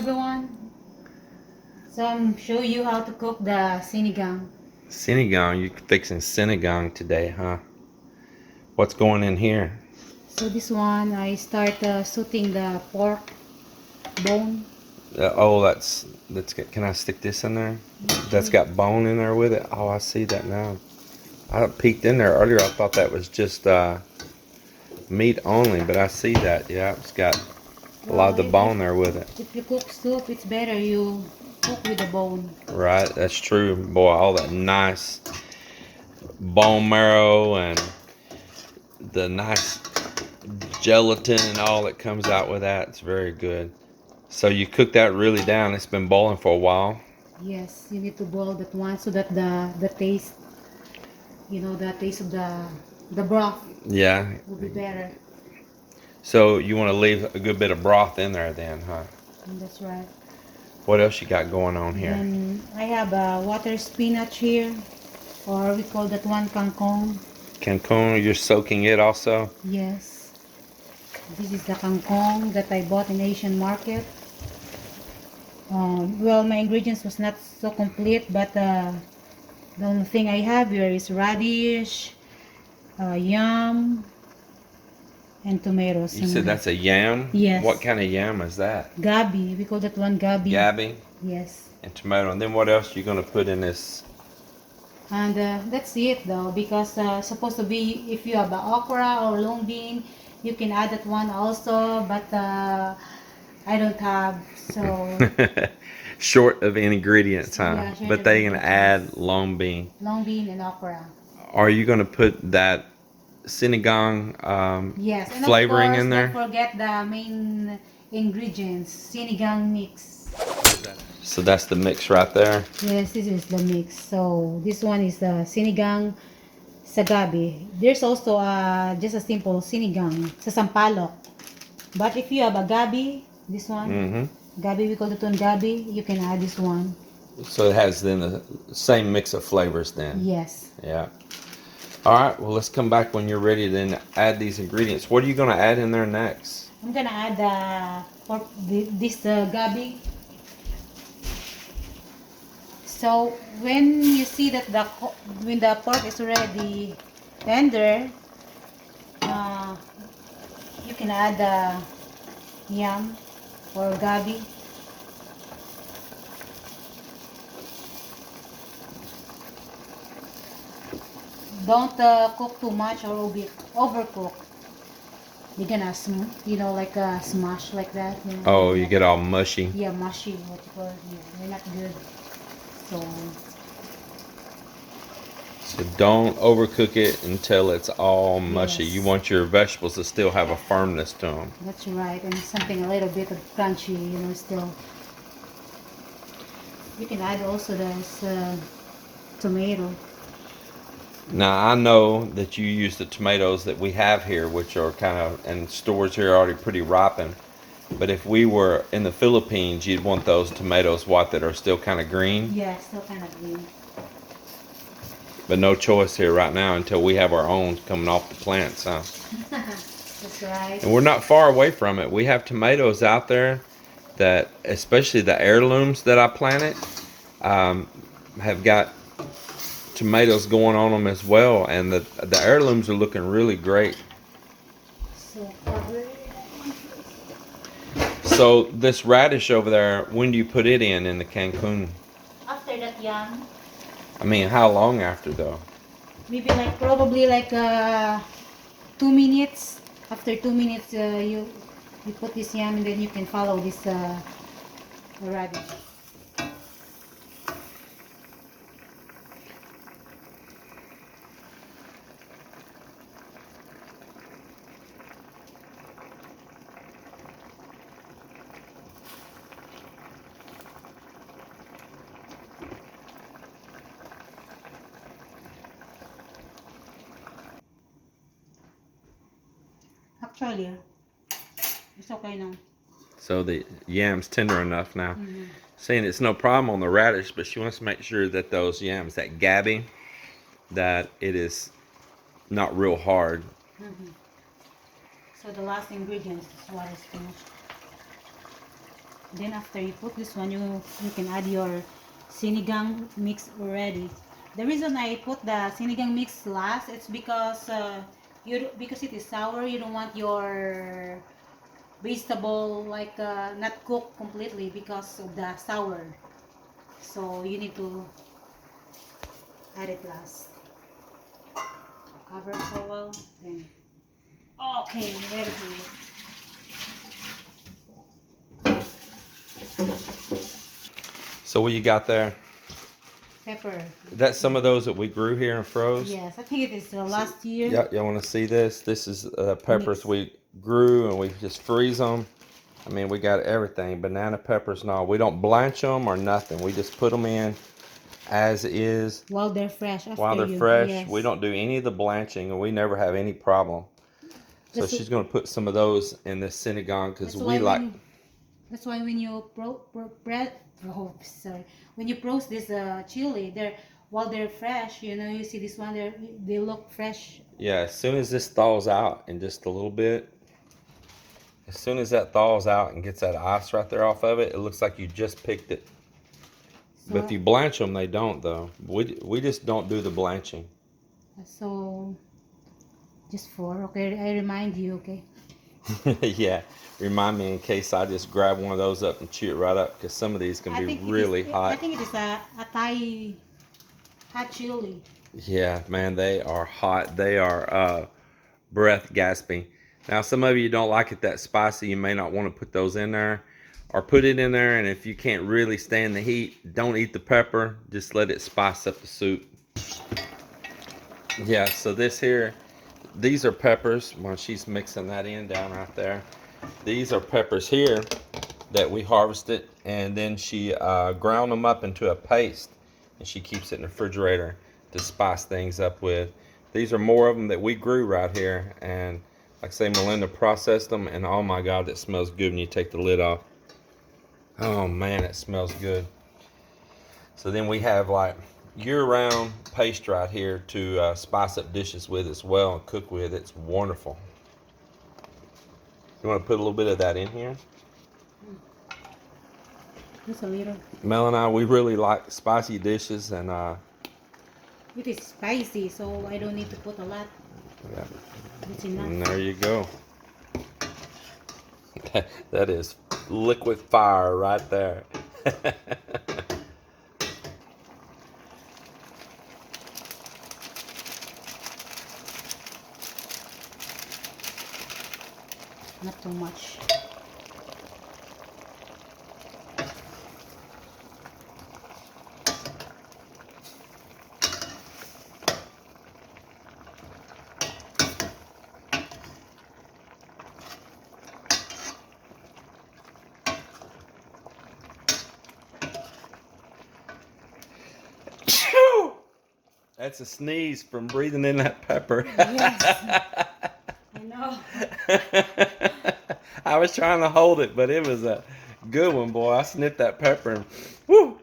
everyone. So I'm show you how to cook the sinigang. Sinigang, you fixing sinigang today, huh? What's going in here? So this one, I start sauteing the pork bone. Oh, that's good. Can I stick this in there? That's got bone in there with it. Oh, I see that now. I peeked in there earlier. I thought that was just meat only, but I see that. Yeah, it's got a lot of Well, the bone there with it. if you cook soup, it's better you cook with the bone. Right, that's true. Boy, all that nice bone marrow and the nice gelatin and all that comes out with that. It's very good. So you cook that really down. It's been boiling for a while. Yes, you need to boil that one so that the taste, the taste of the broth Yeah. will be better. So you want to leave a good bit of broth in there then, huh? And that's right. What else you got going on here? Then I have a water spinach here, or we call that one kangkong. Cancun, you're soaking it also? Yes. This is the kangkong that I bought in Asian market. Well, my ingredients was not so complete, but the only thing I have here is radish, yam, and tomatoes. You said that's a yam? Yes. What kind of yam is that? Gabi. We call that one gabi. Gabi Yes. and tomato. And then what else you going to put in this? And that's it though, because supposed to be, if you have a okra or long bean, you can add that one also, but I don't have, so Short of ingredients, huh? yeah, short But of they can ingredients. add long bean. Long bean and okra. Are you going to put that sinigang Yes, and flavoring of course, in there? don't forget the main ingredients, sinigang mix. So that's the mix right there. Yes, this is the mix. So this one is the sinigang sa gabi. There's also just a simple sinigang sa sampalok. But if you have a gabi, this one, gabi, we call it one gabi, you can add this one. So it has then the same mix of flavors then. Yes. Yeah. All right. Well, let's come back when you're ready to then add these ingredients. What are you going to add in there next? I'm gonna add this gabi. So when you see that when the pork is already tender, you can add the yam or gabi. Don't cook too much or overcook. You're gonna like smash like that. Oh, you get all mushy. Yeah, mushy. What you call it? Yeah, they're not good. So don't overcook it until it's all mushy. Yes. You want your vegetables to still have a firmness to them. That's right, and something a little bit of crunchy, still. You can add also this tomato. Now I know that you use the tomatoes that we have here, which are kind of in stores here already pretty ripened. But if we were in the Philippines, you'd want those tomatoes, what, that are still kind of green? Yeah, still kind of green. But no choice here right now until we have our own coming off the plants, huh? That's right. And we're not far away from it. We have tomatoes out there that, especially the heirlooms that I planted, have got tomatoes going on them as well. And the heirlooms are looking really great. So cover it. So this radish over there, when do you put it in the Cancun? After that yam, I mean, how long after though? maybe probably 2 minutes. After 2 minutes, you put this yam and then you can follow this radish. Actually, it's okay now. So the yam's tender enough now. Saying it's no problem on the radish, but she wants to make sure that those yams, that gabi, that it is not real hard. So the last ingredient is what is finished. Then after you put this one, you can add your sinigang mix already. The reason I put the sinigang mix last, it's because because it is sour. You don't want your vegetable like not cooked completely because of the sour. So you need to add it last. Cover it for a while. Then okay, ready. So what you got there? Pepper. That's some of those that we grew here and froze. Yes, I think it is last year. Yeah, y'all want to see this? This is peppers Mix. we grew and we just freeze them. I mean, we got everything. Banana peppers and all. We don't blanch them or nothing. We just put them in as is While they're fresh after while they're you. fresh. Yes. We don't do any of the blanching and we never have any problem. So That's she's going to put some of those in this sinigang because we like. That's why when you when you roast this chili, while they're fresh, you see this one, they look fresh. Yeah, as soon as this thaws out in just a little bit, as soon as that thaws out and gets that ice right there off of it, it looks like you just picked it. But if you blanch them, they don't though. We just don't do the blanching. So, just okay, I remind you, okay? Yeah, remind me in case I just grab one of those up and chew it right up because some of these can be really hot. I think it is a Thai hot chili. Yeah, man, they are hot. They are breath gasping. Now, some of you don't like it that spicy. You may not want to put those in there or put it in there. And if you can't really stand the heat, don't eat the pepper. Just let it spice up the soup. Yeah, so this here, these are peppers. When she's mixing that in down right there. These are peppers here that we harvested. And then she ground them up into a paste. And she keeps it in the refrigerator to spice things up with. These are more of them that we grew right here, and like I say, Melinda processed them, and oh my God, that smells good when you take the lid off. Oh man, it smells good. So then we have like year-round paste right here to spice up dishes with as well and cook with. It's wonderful. You want to put a little bit of that in here? Just a little. Mel and I, we really like spicy dishes, and it is spicy, so I don't need to put a lot. Yeah. It's enough. And there you go. That is liquid fire right there. Not too much. That's a sneeze from breathing in that pepper. Yes. I know. I was trying to hold it, but it was a good one, boy. I sniffed that pepper and whoo!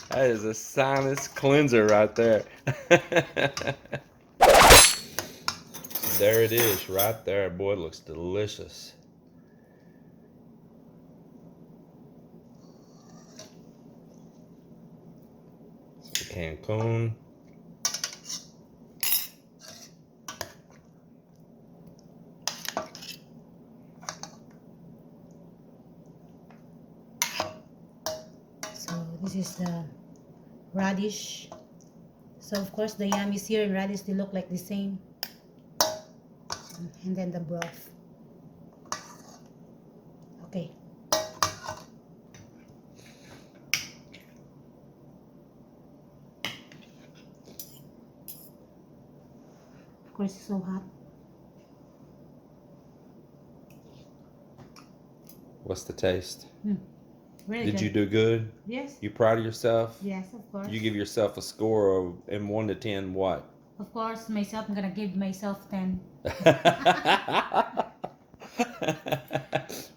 That is a sinus cleanser right there. There it is, right there. Boy, it looks delicious. Cancun. So this is the radish. So of course the yam is here and radish, they look like the same. And then the broth. Okay. Of course it's so hot. What's the taste? Really Did good. you do good? Yes. You proud of yourself? Yes, of course. You give yourself a score of in 1 to 10 what? Of course, myself, I'm gonna give myself 10.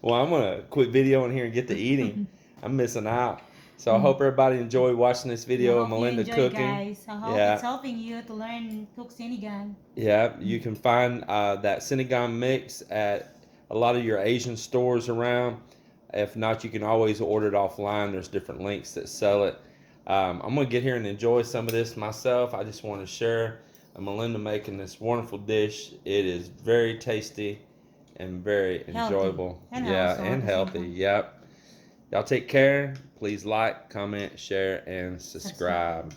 Well, I'm gonna quit videoing here and get to eating. I'm missing out. So I hope everybody enjoyed watching this video of Melinda cooking. Guys. I hope it's helping you to learn cook sinigang. Yeah, you can find that sinigang mix at a lot of your Asian stores around. If not, you can always order it offline. There's different links that sell it. I'm gonna get here and enjoy some of this myself. I just want to share Melinda making this wonderful dish. It is very tasty and very Healthy. enjoyable. And yeah, also and at the same healthy. time. Yep. Y'all take care. Please like, comment, share, and subscribe.